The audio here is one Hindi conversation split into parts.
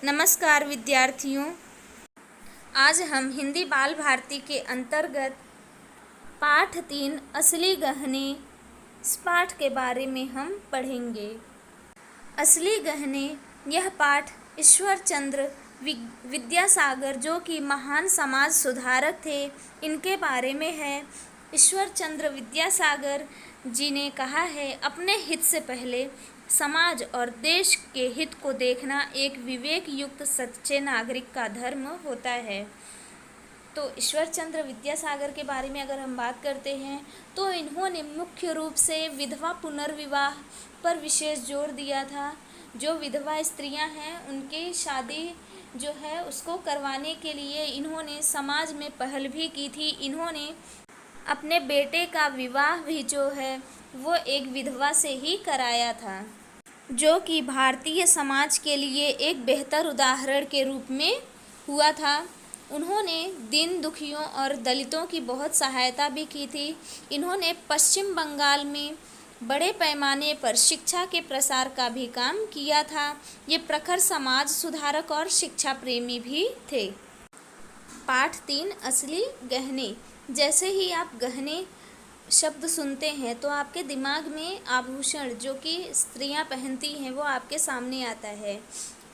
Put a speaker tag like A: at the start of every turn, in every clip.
A: नमस्कार विद्यार्थियों। आज हम हिंदी बाल भारती के अंतर्गत पाठ 3 असली गहने इस पाठ के बारे में हम पढ़ेंगे। असली गहने यह पाठ ईश्वर चंद्र विद्यासागर जो कि महान समाज सुधारक थे इनके बारे में है। ईश्वर चंद्र विद्यासागर जी ने कहा है, अपने हित से पहले समाज और देश के हित को देखना एक विवेक युक्त सच्चे नागरिक का धर्म होता है। तो ईश्वर चंद्र विद्यासागर के बारे में अगर हम बात करते हैं तो इन्होंने मुख्य रूप से विधवा पुनर्विवाह पर विशेष जोर दिया था। जो विधवा स्त्रियां हैं उनकी शादी जो है उसको करवाने के लिए इन्होंने समाज में पहल भी की थी। इन्होंने अपने बेटे का विवाह भी जो है वो एक विधवा से ही कराया था, जो कि भारतीय समाज के लिए एक बेहतर उदाहरण के रूप में हुआ था। उन्होंने दीन दुखियों और दलितों की बहुत सहायता भी की थी। इन्होंने पश्चिम बंगाल में बड़े पैमाने पर शिक्षा के प्रसार का भी काम किया था। ये प्रखर समाज सुधारक और शिक्षा प्रेमी भी थे। पाठ 3 असली गहने। जैसे ही आप गहने शब्द सुनते हैं तो आपके दिमाग में आभूषण जो कि स्त्रियां पहनती हैं वो आपके सामने आता है,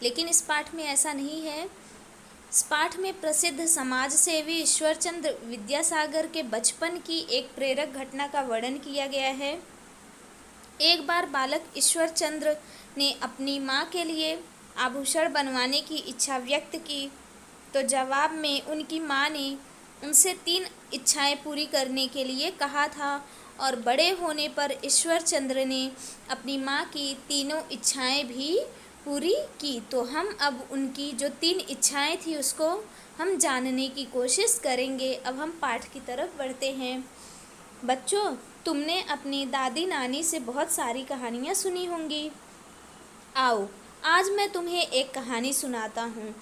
A: लेकिन इस पाठ में ऐसा नहीं है। इस पाठ में प्रसिद्ध समाज सेवी ईश्वरचंद्र विद्यासागर के बचपन की एक प्रेरक घटना का वर्णन किया गया है। एक बार बालक ईश्वरचंद्र ने अपनी माँ के लिए आभूषण बनवाने की इच्छा व्यक्त की, तो जवाब में उनकी माँ ने उनसे 3 इच्छाएं पूरी करने के लिए कहा था और बड़े होने पर ईश्वरचंद्र ने अपनी माँ की तीनों इच्छाएं भी पूरी की। तो हम अब उनकी जो 3 इच्छाएं थी उसको हम जानने की कोशिश करेंगे। अब हम पाठ की तरफ बढ़ते हैं। बच्चों, तुमने अपनी दादी नानी से बहुत सारी कहानियाँ सुनी होंगी। आओ आज मैं तुम्हें एक कहानी सुनाता हूँ।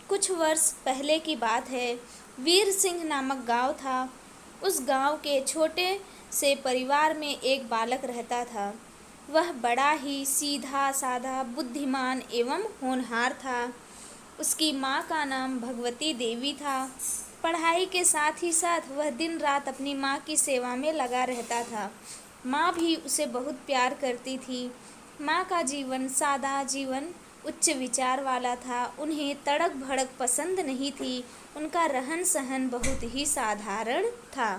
A: कुछ वर्ष पहले की बात है। वीर सिंह नामक गांव था। उस गांव के छोटे से परिवार में एक बालक रहता था। वह बड़ा ही सीधा साधा, बुद्धिमान एवं होनहार था। उसकी माँ का नाम भगवती देवी था। पढ़ाई के साथ ही साथ वह दिन रात अपनी माँ की सेवा में लगा रहता था। माँ भी उसे बहुत प्यार करती थी। माँ का जीवन सादा जीवन उच्च विचार वाला था। उन्हें तड़क भड़क पसंद नहीं थी। उनका रहन सहन बहुत ही साधारण था।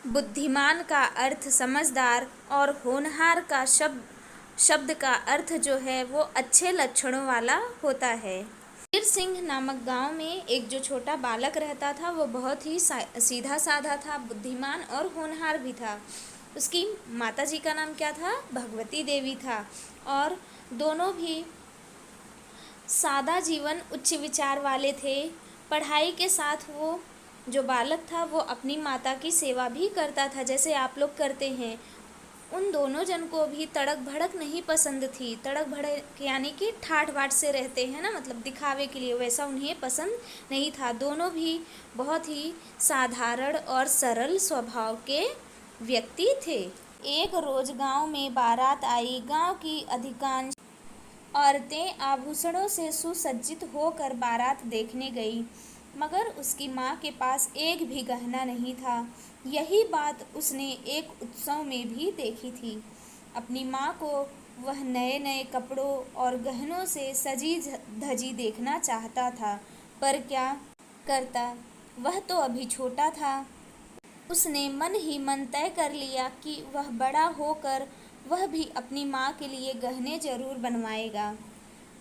A: बुद्धिमान का अर्थ समझदार और होनहार का शब्द का अर्थ जो है वो अच्छे लक्षणों वाला होता है। वीर सिंह नामक गांव में एक जो छोटा बालक रहता था वो बहुत ही सीधा साधा था, बुद्धिमान और होनहार भी था। उसकी माताजी का नाम क्या था? भगवती देवी था। और दोनों भी सादा जीवन उच्च विचार वाले थे। पढ़ाई के साथ वो जो बालक था वो अपनी माता की सेवा भी करता था, जैसे आप लोग करते हैं। उन दोनों जन को भी तड़क भड़क नहीं पसंद थी। तड़क भड़क यानी कि ठाठ बाट से रहते हैं ना, मतलब दिखावे के लिए, वैसा उन्हें पसंद नहीं था। दोनों भी बहुत ही साधारण और सरल स्वभाव के व्यक्ति थे। एक रोज गांव में बारात आई। गांव की अधिकांश औरतें आभूषणों से सुसज्जित होकर बारात देखने गई, मगर उसकी माँ के पास एक भी गहना नहीं था। यही बात उसने एक उत्सव में भी देखी थी। अपनी माँ को वह नए नए कपड़ों और गहनों से सजी धजी देखना चाहता था, पर क्या करता, वह तो अभी छोटा था। उसने मन ही मन तय कर लिया कि वह बड़ा होकर वह भी अपनी माँ के लिए गहने जरूर बनवाएगा।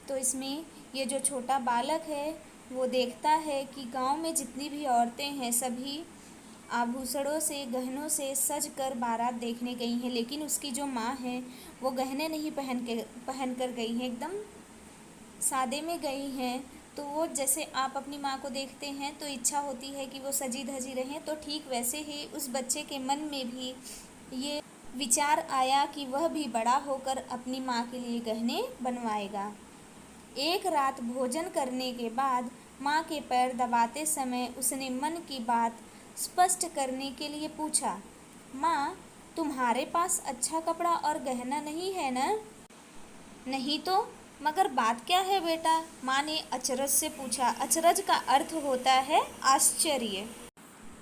A: तो इसमें ये जो छोटा बालक है वो देखता है कि गांव में जितनी भी औरतें हैं सभी आभूषणों से गहनों से सज कर बारात देखने गई हैं, लेकिन उसकी जो माँ है वो गहने नहीं पहन कर गई हैं, एकदम सादे में गई हैं। तो वो जैसे आप अपनी माँ को देखते हैं तो इच्छा होती है कि वो सजी धजी रहें, तो ठीक वैसे ही उस बच्चे के मन में भी ये विचार आया कि वह भी बड़ा होकर अपनी माँ के लिए गहने बनवाएगा। एक रात भोजन करने के बाद माँ के पैर दबाते समय उसने मन की बात स्पष्ट करने के लिए पूछा, माँ, तुम्हारे पास अच्छा कपड़ा और गहना नहीं है ना? नहीं तो, मगर बात क्या है बेटा? माँ ने अचरज से पूछा। अचरज का अर्थ होता है आश्चर्य।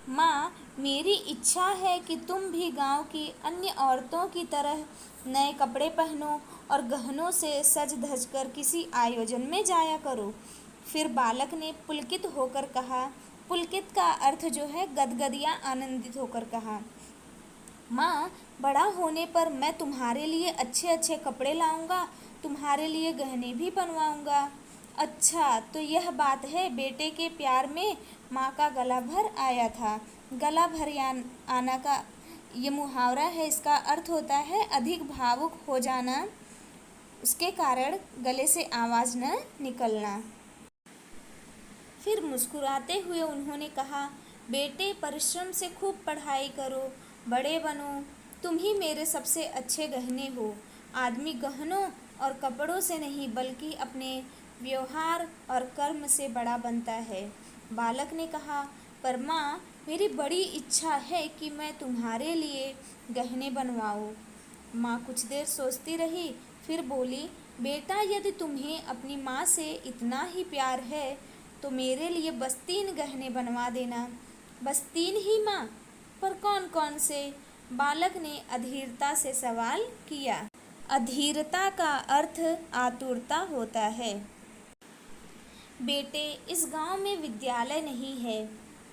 A: माँ, मेरी इच्छा है कि तुम भी गांव की अन्य औरतों की तरह नए कपड़े पहनो और गहनों से सज धज कर किसी आयोजन में जाया करो। फिर बालक ने पुलकित होकर कहा। पुलकित का अर्थ जो है गदगदिया आनंदित होकर कहा। माँ, बड़ा होने पर मैं तुम्हारे लिए अच्छे अच्छे कपड़े लाऊंगा, तुम्हारे लिए गहने भी बनवाऊंगा। अच्छा, तो यह बात है। बेटे के प्यार में माँ का गला भर आया था। गला भर आना का ये मुहावरा है। इसका अर्थ होता है अधिक भावुक हो जाना, उसके कारण गले से आवाज़ न निकलना। फिर मुस्कुराते हुए उन्होंने कहा, बेटे, परिश्रम से खूब पढ़ाई करो, बड़े बनो, तुम ही मेरे सबसे अच्छे गहने हो। आदमी गहनों और कपड़ों से नहीं बल्कि अपने व्यवहार और कर्म से बड़ा बनता है। बालक ने कहा, पर माँ, मेरी बड़ी इच्छा है कि मैं तुम्हारे लिए गहने बनवाऊँ। माँ कुछ देर सोचती रही, फिर बोली, बेटा, यदि तुम्हें अपनी माँ से इतना ही प्यार है तो मेरे लिए बस 3 गहने बनवा देना। बस 3 ही माँ? पर कौन कौन से? बालक ने अधीरता से सवाल किया। अधीरता का अर्थ आतुरता होता है। बेटे, इस गांव में विद्यालय नहीं है।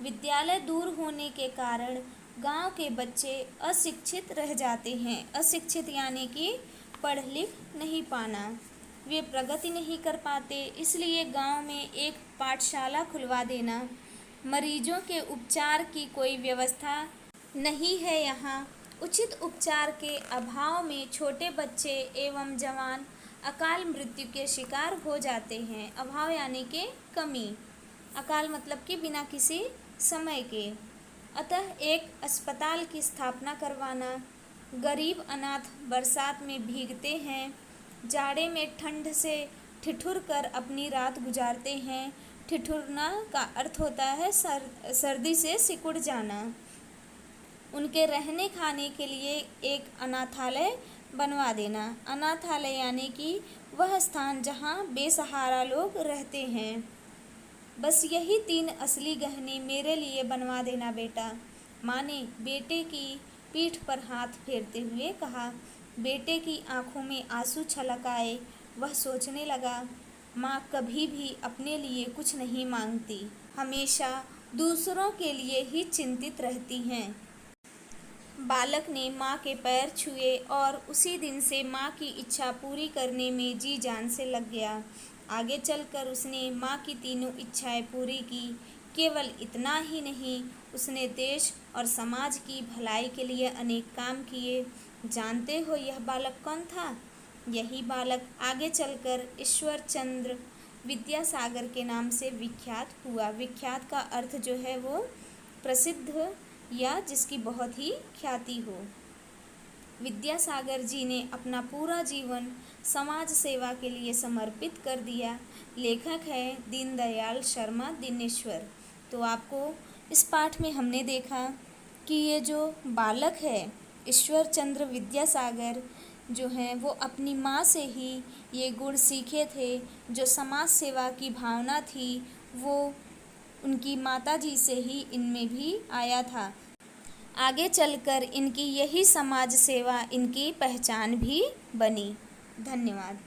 A: विद्यालय दूर होने के कारण गांव के बच्चे अशिक्षित रह जाते हैं। अशिक्षित यानी कि पढ़ लिख नहीं पाना, वे प्रगति नहीं कर पाते। इसलिए गांव में एक पाठशाला खुलवा देना। मरीजों के उपचार की कोई व्यवस्था नहीं है यहाँ। उचित उपचार के अभाव में छोटे बच्चे एवं जवान अकाल मृत्यु के शिकार हो जाते हैं। अभाव यानी कि कमी, अकाल मतलब कि बिना किसी समय के। अतः एक अस्पताल की स्थापना करवाना। गरीब अनाथ बरसात में भीगते हैं, जाड़े में ठंड से ठिठुर कर अपनी रात गुजारते हैं। ठिठुरना का अर्थ होता है सर्दी से सिकुड़ जाना। उनके रहने खाने के लिए एक अनाथालय बनवा देना। अनाथालय यानी कि वह स्थान जहाँ बेसहारा लोग रहते हैं। बस यही 3 असली गहने मेरे लिए बनवा देना बेटा। माँ ने बेटे की पीठ पर हाथ फेरते हुए कहा। बेटे की आंखों में आंसू छलक आए। वह सोचने लगा, माँ कभी भी अपने लिए कुछ नहीं मांगती, हमेशा दूसरों के लिए ही चिंतित रहती हैं। बालक ने माँ के पैर छुए और उसी दिन से माँ की इच्छा पूरी करने में जी जान से लग गया। आगे चलकर उसने माँ की तीनों इच्छाएं पूरी की। केवल इतना ही नहीं, उसने देश और समाज की भलाई के लिए अनेक काम किए। जानते हो यह बालक कौन था? यही बालक आगे चलकर ईश्वर चंद्र विद्यासागर के नाम से विख्यात हुआ। विख्यात का अर्थ जो है वो प्रसिद्ध या जिसकी बहुत ही ख्याति हो। विद्यासागर जी ने अपना पूरा जीवन समाज सेवा के लिए समर्पित कर दिया। लेखक है दीनदयाल शर्मा दिनेश्वर। तो आपको इस पाठ में हमने देखा कि ये जो बालक है ईश्वर चंद्र विद्यासागर जो हैं वो अपनी माँ से ही ये गुण सीखे थे। जो समाज सेवा की भावना थी वो उनकी माताजी से ही इनमें भी आया था। आगे चलकर इनकी यही समाज सेवा इनकी पहचान भी बनी। धन्यवाद।